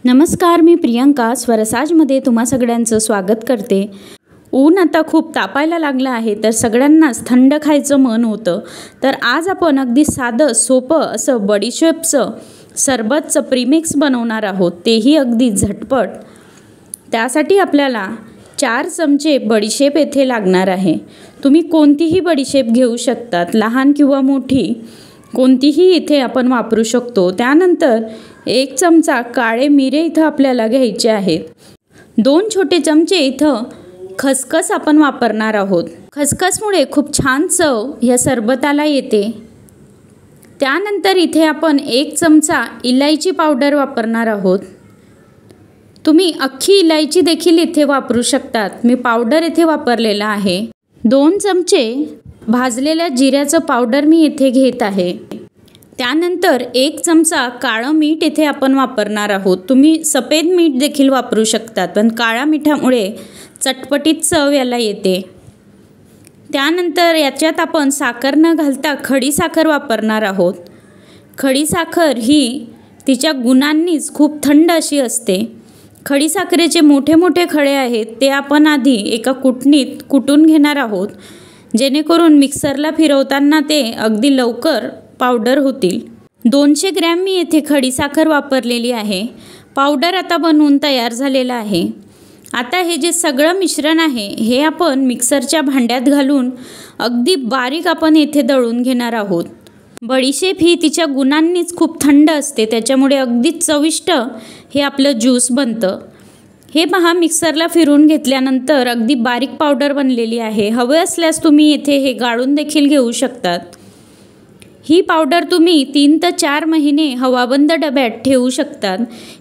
नमस्कार, मी प्रियंका स्वरसाजमध्ये तुम्हा सगळ्यांचं स्वागत करते। ऊन आता खूप तापायला लागलं आहे, तर सगळ्यांनाच थंड खायचं मन होतं। तर आज आपण अगदी साधं सोपं असं बडीशेपचं सरबतचं प्रीमिक्स बनवणार आहोत, तेही अगदी झटपट। त्यासाठी आपल्याला 4 चमचे बडीशेप येथे लागणार आहे। तुम्ही कोणतीही बडीशेप घेऊ शकतात, लहान किंवा मोठी कोणतीही इथे आपण वापरू शकतो। त्यानंतर 1 चमचा काळे मिरे इथं आपल्याला घ्यायचे आहेत। 2 छोटे चमचे इथं खसखस आपण वापरणार आहोत। खसखसमुळे खूप छान चव या सरबताला येते। त्यानंतर इथे आपण 1 चमचा इलायची पावडर वापरणार आहोत। तुम्ही अख्खी इलायची देखील इथे वापरू शकतात, मी पावडर इथे वापरलेला आहे। 2 चमचे भाजलेल्या जिऱ्याचं पावडर मी इथे घेत आहे। त्यानंतर 1 चमचा काळं मीठ इथे आपण वापरणार आहोत। तुम्ही सफेद मीठ देखील वापरू शकतात, पण काळ्या मिठामुळे चटपटीत चव याला येते। त्यानंतर याच्यात आपण साखर न घालता खडी साखर वापरणार आहोत। खडी साखर ही तिच्या गुणांनीच खूप थंड अशी असते। खडी साखरेचे मोठे मोठे खडे आहेत, ते आपण आधी एका कुटणीत कुटून घेणार आहोत, जेणेकरून मिक्सरला फिरवताना ते अगदी लवकर पावडर होतील। 200 ग्रॅम मी येथे खडी साखर वापरलेली आहे। पावडर आता बनवून तयार झालेला आहे। आता हे जे सगळं मिश्रण आहे, हे आपण मिक्सरच्या भांड्यात घालून अगदी बारीक आपण येथे दळून घेणार आहोत। बडीशेप ही तिच्या गुणांनीच खूप थंड असते, त्याच्यामुळे अगदी चविष्ट हे आपलं ज्यूस बनतं। हे पहा, मिक्सरला फिरून घेतल्यानंतर अगदी बारीक पावडर बनलेली आहे। हवे असल्यास तुम्ही येथे हे गाळून देखील घेऊ शकतात। ही पावडर तुम्ही 3 ते 4 महिने हवाबंद डब्यात ठेवू शकतात।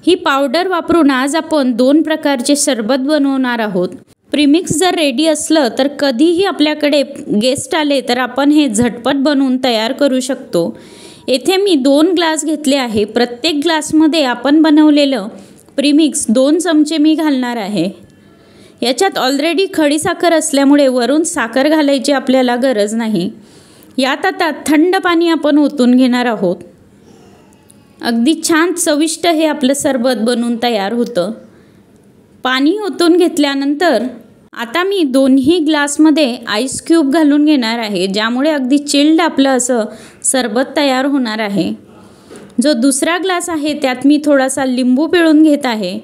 ही पावडर वापरून आज आपण 2 प्रकारचे सरबत बनवणार आहोत। प्रीमिक्स जर रेडी असलं तर कधीही आपल्याकडे गेस्ट आले तर आपण हे झटपट बनवून तयार करू शकतो। येथे मी 2 ग्लास घेतले आहे। प्रत्येक ग्लासमध्ये आपण बनवलेलं प्रीमिक्स 2 चमचे मी घालणार आहे। याच्यात ऑलरेडी खडी साखर असल्यामुळे वरून साखर घालायची आपल्याला गरज नाही। यात आता थंड पाणी आपण ओतून घेणार आहोत। अगदी छान चविष्ट हे आपलं सरबत बनवून तयार होतं। पाणी ओतून घेतल्यानंतर आता मी दोन्ही ग्लासमध्ये आईस क्यूब घालून घेणार आहे, ज्यामुळे अगदी चिल्ड आपलं असं सरबत तयार होणार आहे। जो दुसरा ग्लास आहे त्यात मी थोडासा लिंबू पिळून घेत आहे।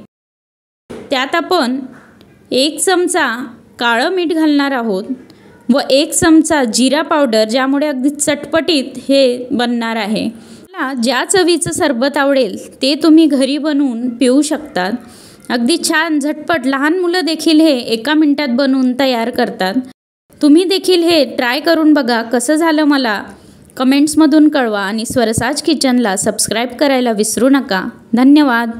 त्यात आपण 1 चमचा काळं मीठ घालणार आहोत व 1 चमचा जिरा पावडर, ज्यामुळे अगदी चटपटीत हे बनणार आहे। मला ज्या चवीचं सरबत आवडेल ते तुम्ही घरी बनवून पिऊ शकतात। अगदी छान झटपट लहान मुलं देखील हे 1 मिनिटात बनवून तयार करतात। तुम्ही देखील हे ट्राय करून बघा, कसं झालं मला कमेंट्समधून कळवा आणि स्वरसाज किचनला सबस्क्राईब करायला विसरू नका। धन्यवाद।